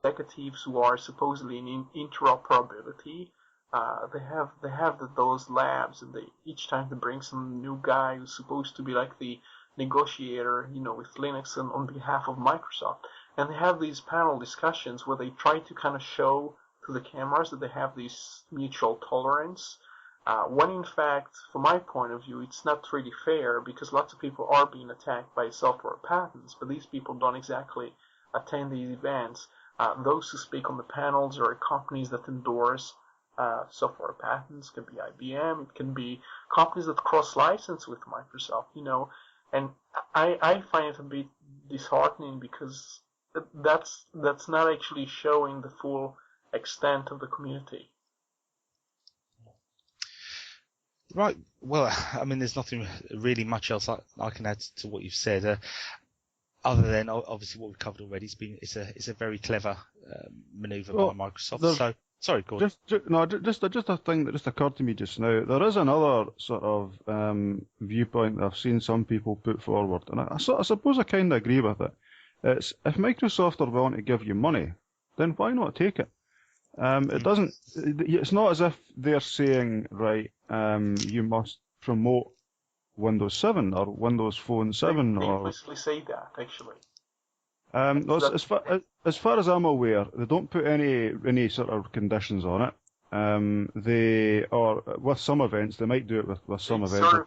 executives who are supposedly in interoperability. They have those labs, and each time they bring some new guy who's supposed to be like the negotiator, with Linux and on behalf of Microsoft, and they have these panel discussions where they try to kind of show to the cameras that they have this mutual tolerance. When in fact, from my point of view, it's not really fair because lots of people are being attacked by software patents, but these people don't exactly attend these events. Those who speak on the panels are companies that endorse software patents. It can be IBM, it can be companies that cross-license with Microsoft, and I find it a bit disheartening because that's not actually showing the full extent of the community. Right. Well, I mean, there's nothing really much else I can add to what you've said, other than obviously what we've covered already. It's a very clever manoeuvre by Microsoft. So, sorry, Gordon. Just a thing that just occurred to me just now. There is another sort of viewpoint that I've seen some people put forward, and I suppose I kind of agree with it. It's if Microsoft are willing to give you money, then why not take it? It doesn't. It's not as if they're saying, right, you must promote Windows 7 or Windows Phone 7 They or. implicitly say that, actually. As far as I'm aware, they don't put any sort of conditions on it. They are with some events. They might do it with some events.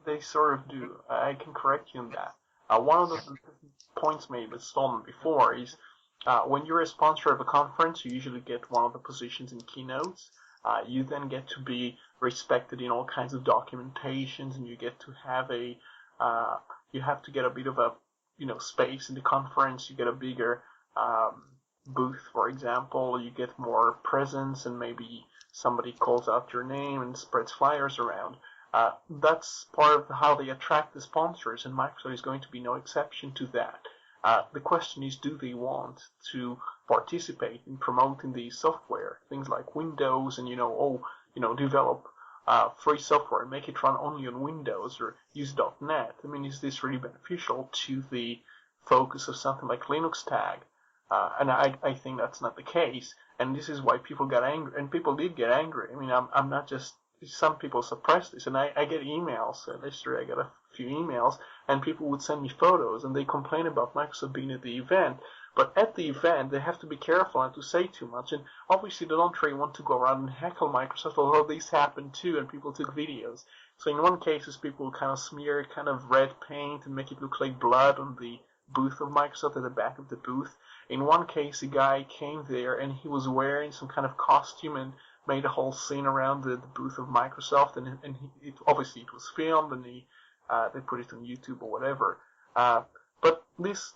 They sort of do. I can correct you on that. One of the points made by Stallman before is when you're a sponsor of a conference, you usually get one of the positions in keynotes. You then get to be respected in all kinds of documentations, and you get to have you have to get a bit of a space in the conference. You get a bigger booth, for example. You get more presence, and maybe somebody calls out your name and spreads flyers around. That's part of how they attract the sponsors, and Microsoft is going to be no exception to that. The question is, do they want to participate in promoting the software, things like Windows, and develop free software and make it run only on Windows, or use .NET? I mean, is this really beneficial to the focus of something like Linux Tag? And I think that's not the case, and this is why people got angry, and people did get angry. I mean, I'm not just. Some people suppress this, and I get emails. Yesterday I got a few emails, and people would send me photos, and they complain about Microsoft being at the event. But at the event, they have to be careful not to say too much, and obviously they don't really want to go around and heckle Microsoft, although this happened too, and people took videos. So in one case, people kind of smear kind of red paint and make it look like blood on the booth of Microsoft at the back of the booth. In one case, a guy came there, and he was wearing some kind of costume and made a whole scene around the booth of Microsoft, and obviously it was filmed, and they put it on YouTube or whatever. But this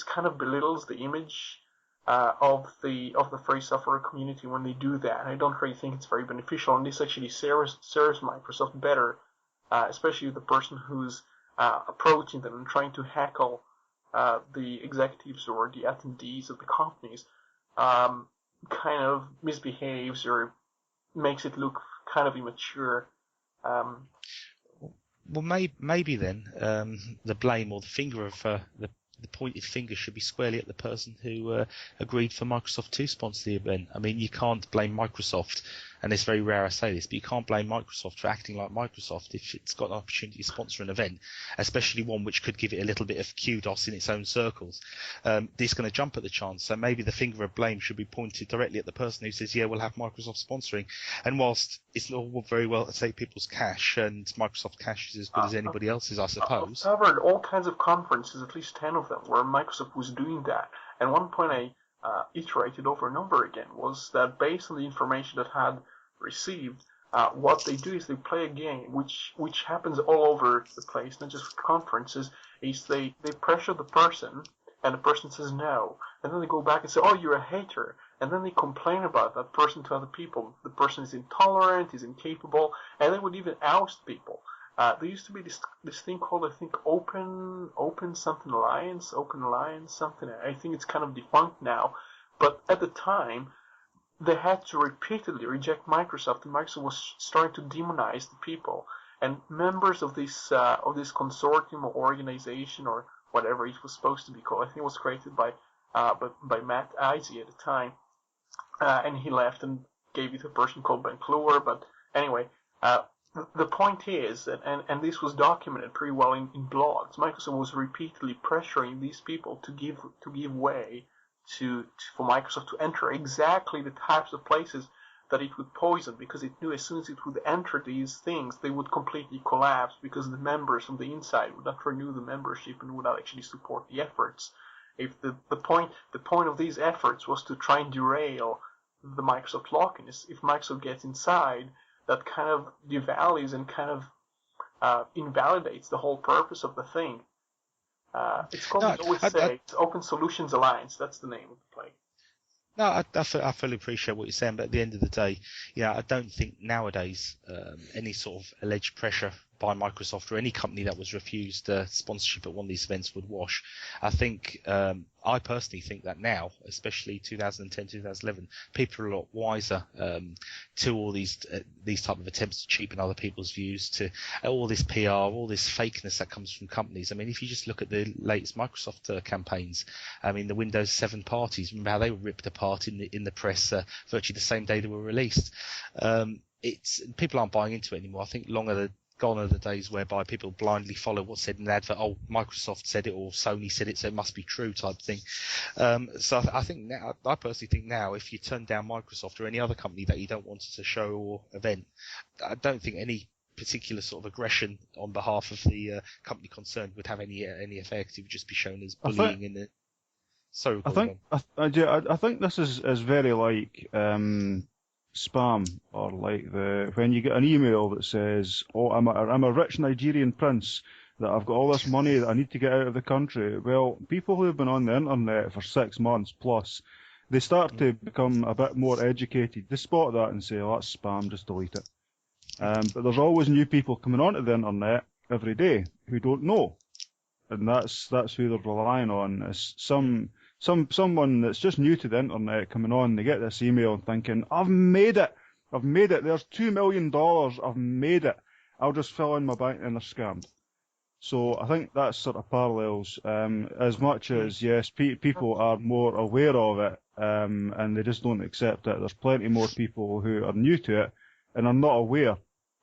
kind of belittles the image of the free software community when they do that. I don't really think it's very beneficial, and this actually serves Microsoft better, especially the person who's approaching them and trying to heckle the executives or the attendees of the companies. Kind of misbehaves or makes it look kind of immature. Well, maybe then the blame or the finger of the pointed finger should be squarely at the person who agreed for Microsoft to sponsor the event. I mean, you can't blame Microsoft, and it's very rare I say this, but you can't blame Microsoft for acting like Microsoft if it's got an opportunity to sponsor an event, especially one which could give it a little bit of kudos in its own circles. It's going to jump at the chance, so maybe the finger of blame should be pointed directly at the person who says, yeah, we'll have Microsoft sponsoring. And whilst it's all very well to take people's cash, and Microsoft cash is as good as anybody else's, I suppose. I've covered all kinds of conferences, at least 10 of them, where Microsoft was doing that. And one point I iterated over and over again was that based on the information that I had received, what they do is they play a game which happens all over the place, not just for conferences, is they pressure the person, and the person says no, and then they go back and say, oh, you're a hater, and then they complain about that person to other people. The person is intolerant, is incapable, and they would even oust people. There used to be this thing called, I think, Open Alliance, something. I think it's kind of defunct now, but at the time, they had to repeatedly reject Microsoft, and Microsoft was starting to demonize the people. And members of this consortium or organization or whatever it was supposed to be called, I think it was created by but by Matt Izey at the time, and he left and gave it to a person called Ben Kluwer. But anyway, the point is, and this was documented pretty well in blogs, Microsoft was repeatedly pressuring these people to give way for Microsoft to enter exactly the types of places that it would poison, because it knew as soon as it would enter these things, they would completely collapse, because the members from the inside would not renew the membership and would not actually support the efforts. If the point of these efforts was to try and derail the Microsoft lock-in, if Microsoft gets inside, that kind of devalues and kind of invalidates the whole purpose of the thing. It's called, we always say, it's Open Solutions Alliance. That's the name of the play. No, I fully appreciate what you're saying, but at the end of the day, I don't think nowadays any sort of alleged pressure by Microsoft or any company that was refused sponsorship at one of these events would wash. I think, I personally think that now, especially 2010, 2011, people are a lot wiser to all these type of attempts to cheapen other people's views, to all this PR, all this fakeness that comes from companies. I mean, if you just look at the latest Microsoft campaigns, I mean, the Windows 7 parties, remember how they were ripped apart in the press virtually the same day they were released. People aren't buying into it anymore. I think gone are the days whereby people blindly follow what's said in an advert. Oh, Microsoft said it or Sony said it, so it must be true type thing. So I think now, I personally think now, if you turn down Microsoft or any other company that you don't want at a show or event, I don't think any particular sort of aggression on behalf of the company concerned would have any effect. It would just be shown as bullying in it. Sorry, I think this is very like spam, or like when you get an email that says, "Oh, I'm a rich Nigerian prince that I've got all this money that I need to get out of the country." Well, people who have been on the internet for 6 months plus, they start to become a bit more educated. They spot that and say, "Oh, that's spam, just delete it." But there's always new people coming onto the internet every day who don't know, and that's who they're relying on. Is someone that's just new to the internet coming on, they get this email and thinking, I've made it, there's $2 million, I've made it, I'll just fill in my bank, and they're scammed. So I think that sort of parallels, as much as, yes, people are more aware of it, and they just don't accept it. There's plenty more people who are new to it and are not aware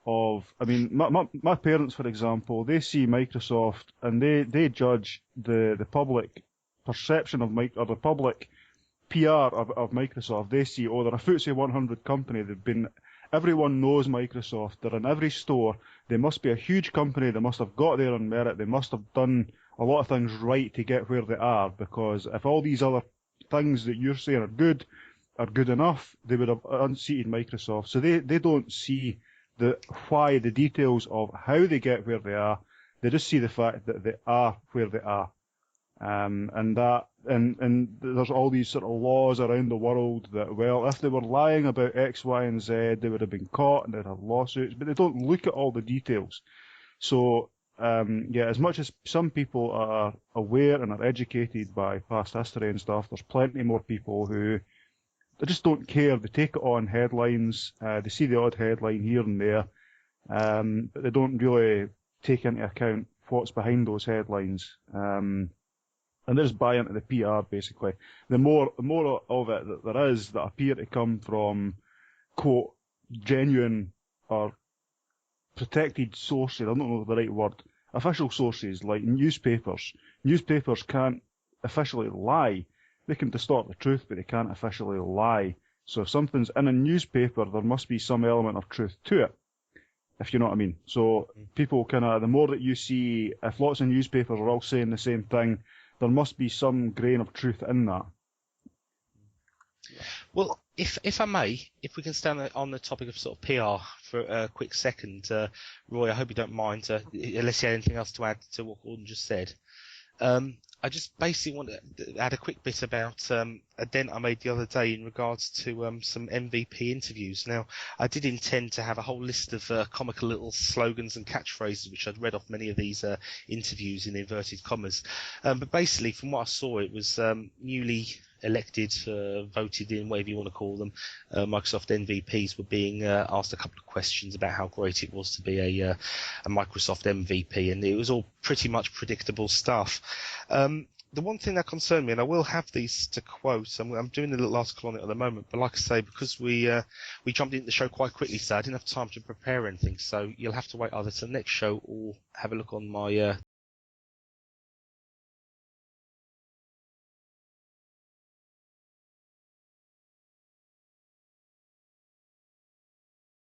of, I mean, my parents, for example, they see Microsoft and they judge the public perception of or the public PR of Microsoft. They see, oh, they're a FTSE 100 company. Everyone knows Microsoft. They're in every store. They must be a huge company. They must have got there on merit. They must have done a lot of things right to get where they are, because if all these other things that you're saying are good enough, they would have unseated Microsoft. So they don't see the details of how they get where they are. They just see the fact that they are where they are. And there's all these sort of laws around the world that, well, if they were lying about X, Y, and Z, they would have been caught and they'd have lawsuits, but they don't look at all the details. So, as much as some people are aware and are educated by past history and stuff, there's plenty more people who they just don't care. They take it on headlines, they see the odd headline here and there, but they don't really take into account what's behind those headlines. And they just buy into the PR, basically. The more of it that there is that appear to come from, quote, genuine or protected sources, I don't know the right word, official sources like newspapers. Newspapers can't officially lie. They can distort the truth, but they can't officially lie. So if something's in a newspaper, there must be some element of truth to it, if you know what I mean. So people the more that you see, if lots of newspapers are all saying the same thing, there must be some grain of truth in that. Well, if I may, if we can stay on the topic of sort of PR for a quick second, Roy, I hope you don't mind, unless you had anything else to add to what Gordon just said. I just basically want to add a quick bit about a dent I made the other day in regards to some MVP interviews. Now, I did intend to have a whole list of comical little slogans and catchphrases, which I'd read off many of these interviews in inverted commas. But basically, from what I saw, it was newly elected, voted in, whatever you want to call them, Microsoft MVPs were being asked a couple of questions about how great it was to be a Microsoft MVP, and it was all pretty much predictable stuff. the one thing that concerned me, and I will have these to quote, I'm doing a little article on it at the moment, but like I say, because we jumped into the show quite quickly, so I didn't have time to prepare anything, so you'll have to wait either to the next show or have a look on my